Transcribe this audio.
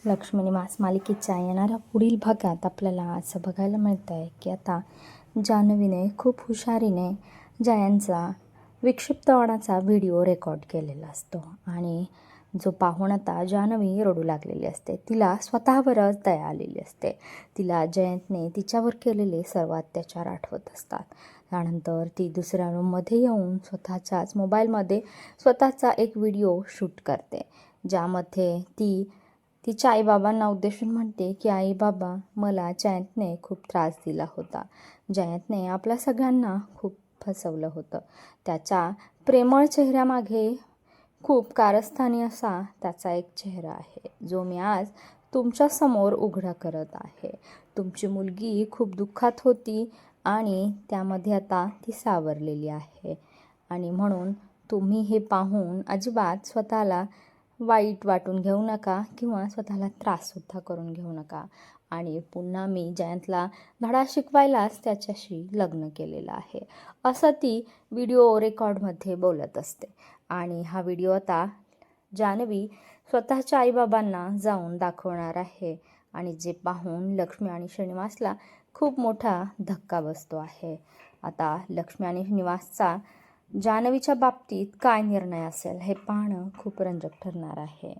लक्ष्मी मास मालिकेच्या येणाऱ्या पुढील भागात आपल्याला असं बघायला मिळतं आहे की आता जान्हवीने खूप हुशारीने जयांचा विक्षिप्तपणाचा व्हिडिओ रेकॉर्ड केलेला असतो आणि जो पाहून आता जान्हवी रडू लागलेली असते. तिला स्वतःवरच दया आलेली असते. तिला जयंतने तिच्यावर केलेले सर्व अत्याचार आठवत असतात. त्यानंतर ती दुसऱ्या रूममध्ये येऊन स्वतःच्याच मोबाईलमध्ये स्वतःचा एक व्हिडिओ शूट करते, ज्यामध्ये ती तिच्या आईबाबांना उद्देशून म्हणते की आई बाबा, मला जयंतने खूप त्रास दिला होता. जयंतने आपल्या सगळ्यांना खूप फसवलं होतं. त्याच्या प्रेमळ चेहऱ्यामागे खूप कारस्थानी असा त्याचा एक चेहरा आहे, जो मी आज तुमच्यासमोर उघडा करत आहे. तुमची मुलगी खूप दुःखात होती आणि त्यामध्ये आता ती सावरलेली आहे आणि म्हणून तुम्ही हे पाहून अजिबात स्वतःला वाईट वाटून घेऊ नका किंवा स्वतःला त्राससुद्धा करून घेऊ नका. आणि पुन्हा मी जयंतला धडा शिकवायलाच त्याच्याशी लग्न केलेलं आहे, असं ती व्हिडिओ रेकॉर्डमध्ये बोलत असते. आणि हा व्हिडिओ आता जान्हवी स्वतःच्या आईबाबांना जाऊन दाखवणार आहे आणि जे पाहून लक्ष्मी आणि श्रीनिवासला खूप मोठा धक्का बसतो आहे. आता लक्ष्मी आणि श्रीनिवासचा जान्हवीच्या बाबतीत काय निर्णय असेल हे पाहणं खूप रंजक ठरणार आहे.